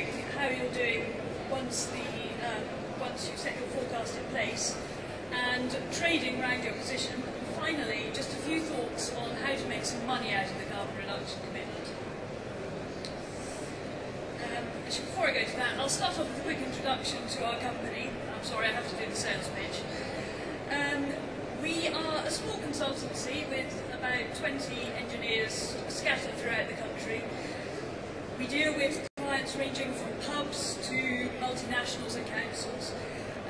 monitoring how you're doing once you set your forecast in place, and trading around your position. And finally, just a few thoughts on how to make some money out of the carbon reduction commitment. Actually, before I go to that, I'll start off with a quick introduction to our company. I'm sorry, I have to do the sales pitch. We are a small consultancy with about 20 engineers scattered throughout the country. We deal with clients ranging from pubs to multinationals and councils,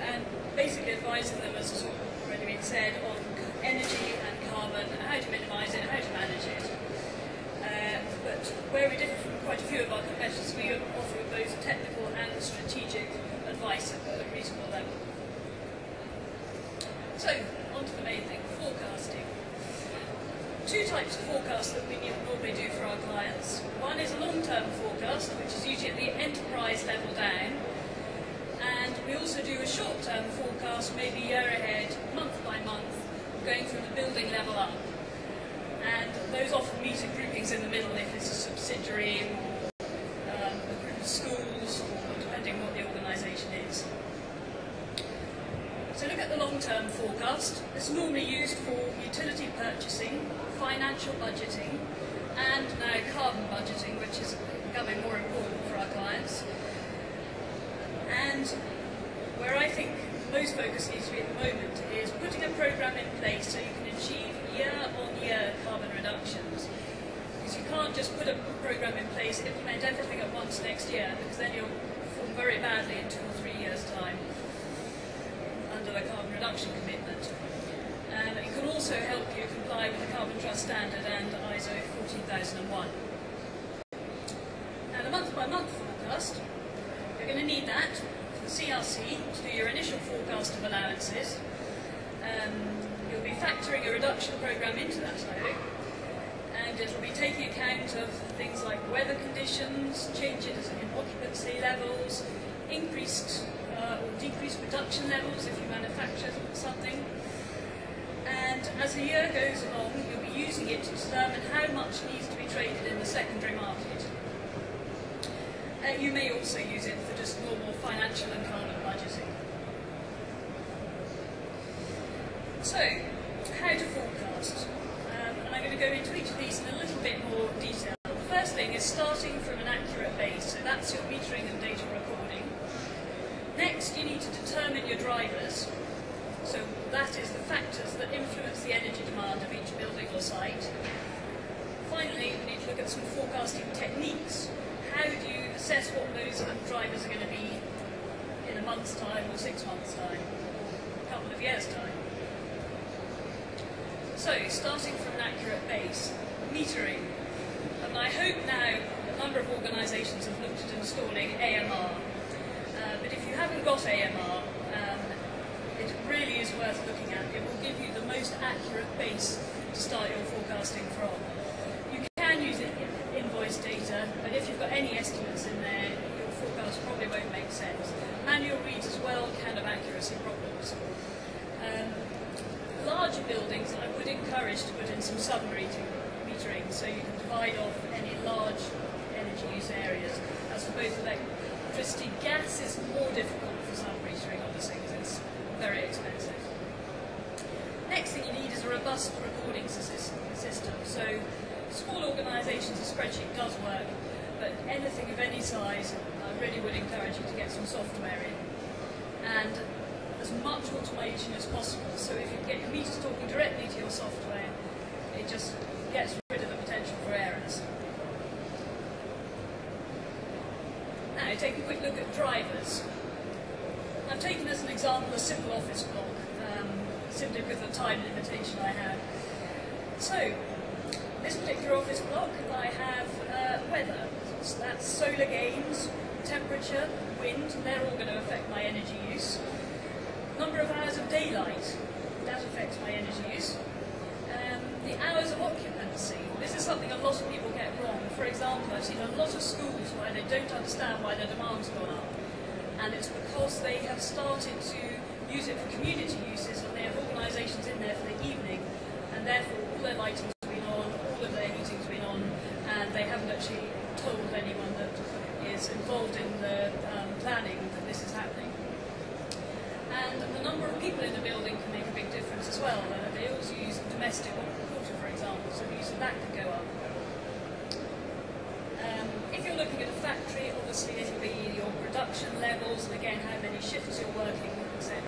and basically advising them, as has already been said, on energy and carbon, how to minimise it, how to manage it. But where we differ from quite a few of our competitors, we offer both technical and strategic advice at a reasonable level. So, on to the main thing, forecasting. Two types of forecast that we normally do for our clients. One is a long-term forecast, which is usually at the enterprise level down, and we also do a short-term forecast, maybe year ahead, month by month, going from the building level up. And those often meet in groupings in the middle if it's a subsidiary or a group of schools, or depending on what the organisation is. So look at the long-term forecast. It's normally used for utility purchasing, financial budgeting, and now carbon budgeting, which is becoming more important for our clients. And where I think most focus needs to be at the moment is putting a programme in place so you can achieve year-on-year carbon reductions. Because you can't just put a programme in place, implement everything at once next year, because then you'll perform very badly in 2 or 3 years' time under the carbon reduction commitment. And it can also help you comply with the Carbon Trust Standard and ISO 14001. Now, the month-by-month forecast, you're going to need that for the CRC to do your initial forecast of allowances. You'll be factoring a reduction programme into that load, and it'll be taking account of things like weather conditions, changes in occupancy levels, increased or decreased production levels if you manufacture something. And as the year goes along, you'll be using it to determine how much needs to be traded in the secondary market. You may also use it for just normal financial and carbon budgeting. So, how to forecast? And I'm going to go into each of these in a little bit more detail. The first thing is starting from an accurate base, so that's your metering and data recording. Next, you need to determine your drivers. So that is the factors that influence the energy demand of each building or site. Finally, we need to look at some forecasting techniques. How do you assess what those drivers are going to be in a month's time or 6 months' time or a couple of years' time? So, starting from an accurate base, metering. And I hope now a number of organisations have looked at installing AMR. But if you haven't got AMR, it really is worth looking at. It will give you the most accurate base to start your forecasting from. You can use invoice data, but if you've got any estimates in there, your forecast probably won't make sense. Manual reads as well can have accuracy problems. Larger buildings, I would encourage to put in some sub-metering so you can divide off any large energy use areas. As for both electricity, gas is more difficult for sub-metering, obviously, because it's very expensive. Next thing you need is a robust recording system. So small organisations, a spreadsheet does work, but anything of any size, I really would encourage you to get some software in. And as much automation as possible, so if you can get your meters talking directly to your software, it just gets rid of the potential for errors. Now, take a quick look at drivers. I've taken as an example a simple office block, simply because of the time limitation I have. So, this particular office block, I have weather. So that's solar gains, temperature, wind, they're all going to affect my energy use. Number of hours of daylight, that affects my energy use. The hours of occupancy, this is something a lot of people get wrong. For example, I've seen a lot of schools where they don't understand why their demand's gone up. And it's because they have started to use it for community uses, and they have organisations in there for the evening, and therefore all their lighting's been on, all of their heating's been on, and they haven't actually told anyone that is involved in the planning that this is happening. And the number of people in the building can make a big difference as well. They also use domestic water, for example, so the use of that could go up. If you're looking at a factory, obviously it'll be your production levels, and again, how many shifts you're working, etc.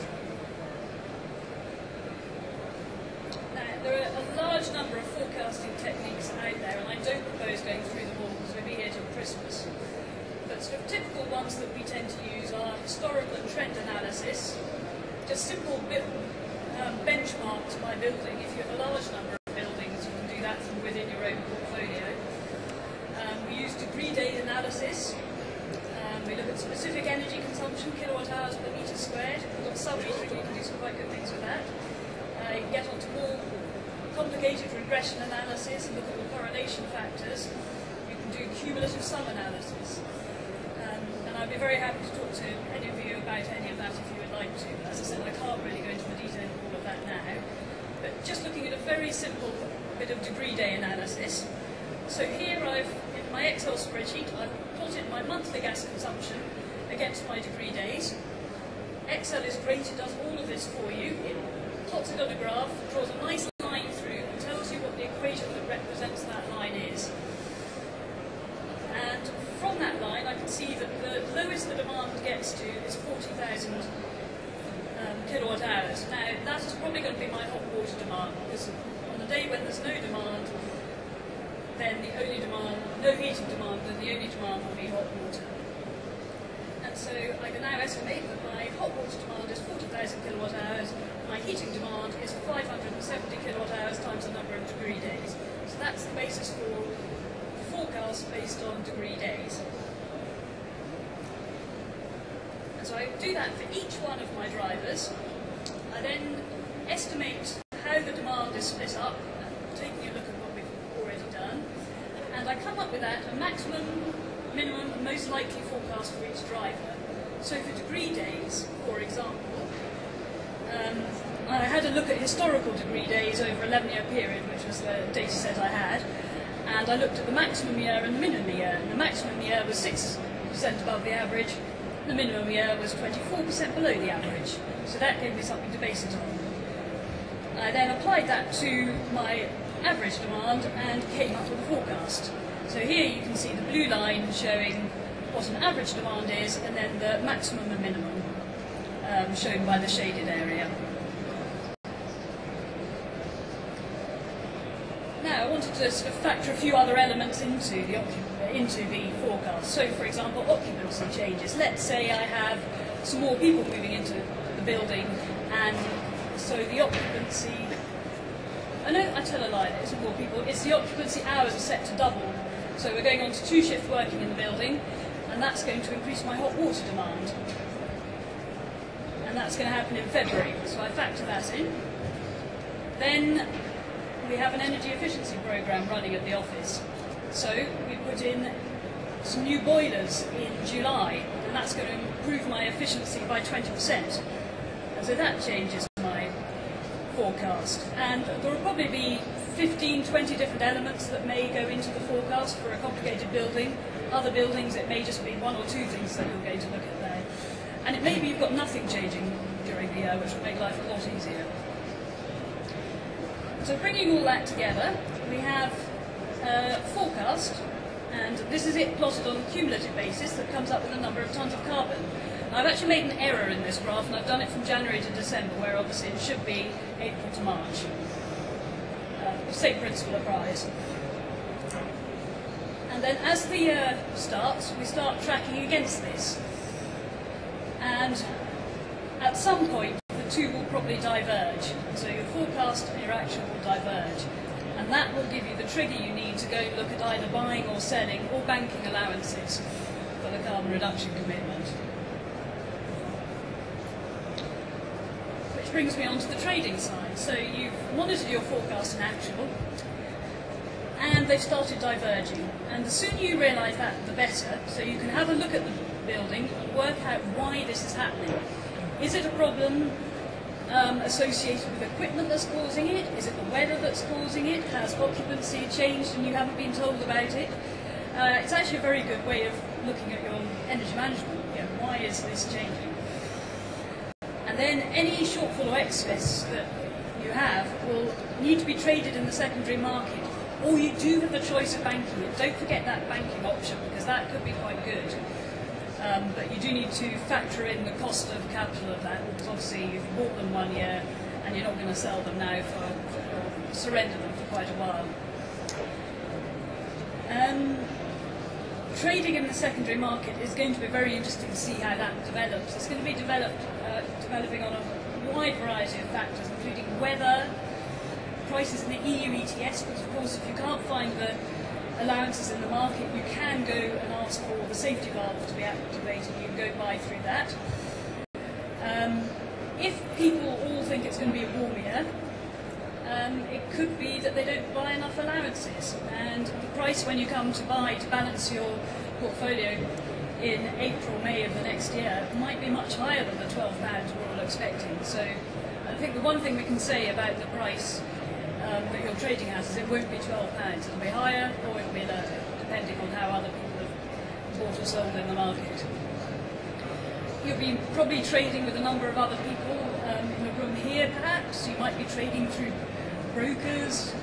Now, there are a large number of forecasting techniques out there, and I don't propose going through them all because we'll be here till Christmas. But sort of typical ones that we tend to use are historical and trend analysis, just simple benchmarks by building. If you have a large number of buildings, you can do that from within your own portfolio. We use degree days analysis. We look at specific energy consumption, kilowatt hours per metre squared. We've got sub-metering, you can do some quite good things with that. You can get onto more complicated regression analysis and look at the correlation factors. You can do cumulative sum analysis. And I'd be very happy to talk to any of you about any of that if you would like to. As I said, I can't really go into the detail of all of that now. But just looking at a very simple bit of degree day analysis. So here in my Excel spreadsheet, I've plotted my monthly gas consumption against my degree days. Excel is great, it does all of this for you. It plots it on a graph, draws a nice line through, and tells you what the equation that represents that line is. And from that line, I can see that the lowest the demand gets to is 40,000 kilowatt hours. Now, that is probably going to be my hot water demand, because on the day when there's no demand, then the only demand, no heating demand, then the only demand will be hot water. And so I can now estimate that my hot water demand is 40,000 kilowatt hours, my heating demand is 570 kilowatt hours times the number of degree days. So that's the basis for the forecast based on degree days. And so I do that for each one of my drivers. I then estimate how the demand is split up, taking a look at what we've already done, and I come up with that a maximum, minimum, and most likely forecast for each driver. So for degree days, for example, I had a look at historical degree days over an 11-year period, which was the data set I had, and I looked at the maximum year and the minimum year. And the maximum year was 6% above the average, the minimum year was 24% below the average. So that gave me something to base it on. I then applied that to my average demand and came up with a forecast. So here you can see the blue line showing what an average demand is, and then the maximum and minimum shown by the shaded area. Now I wanted to sort of factor a few other elements into the forecast. So for example, occupancy changes. Let's say I have some more people moving into the building, and so the occupancy, I tell a lie, there isn't more people, it's the occupancy hours are set to double. So we're going on to 2 shift working in the building, and that's going to increase my hot water demand. And that's going to happen in February, so I factor that in. Then we have an energy efficiency program running at the office. So we put in some new boilers in July, and that's going to improve my efficiency by 20%. And so that changes my forecast. And there will probably be 15, 20 different elements that may go into the forecast for a complicated building. Other buildings, it may just be 1 or 2 things that you're going to look at there. And it may be you've got nothing changing during the year, which will make life a lot easier. So bringing all that together, we have a forecast, and this is it plotted on a cumulative basis that comes up with a number of tonnes of carbon. Now, I've actually made an error in this graph, and I've done it from January to December, where obviously it should be April to March. The same principle applies. And then as the year starts, we start tracking against this. And at some point, the two will probably diverge. So your forecast and your actual will diverge. And that will give you the trigger you need to go and look at either buying or selling or banking allowances for the carbon reduction commitment. Which brings me on to the trading side. So you've monitored your forecast and actual, and they've started diverging. And the sooner you realise that, the better. So you can have a look at the building and work out why this is happening. Is it a problem associated with equipment that's causing it? Is it the weather that's causing it? Has occupancy changed and you haven't been told about it? It's actually a very good way of looking at your energy management. You know, why is this changing? And then any shortfall or excess that you have will need to be traded in the secondary market, or you do have the choice of banking it. Don't forget that banking option, because that could be quite good. But you do need to factor in the cost of capital of that, because obviously you've bought them 1 year and you're not going to sell them now or surrender them for quite a while. Trading in the secondary market is going to be very interesting to see how that develops. It's going to be developing on a wide variety of factors, including weather, prices in the EU ETS, because of course if you can't find the allowances in the market, you can go and ask for the safety valve to be activated. You can go buy through that. If people all think it's going to be a warm year, it could be that they don't buy enough allowances, and the price when you come to buy to balance your portfolio in April, May of the next year might be much higher than the £12 we're all expecting. So I think the one thing we can say about the price that you're trading at is it won't be £12, it'll be higher or it'll be lower, depending on how other people have bought or sold in the market. You'll be probably trading with a number of other people in the room here perhaps. You might be trading through brokers,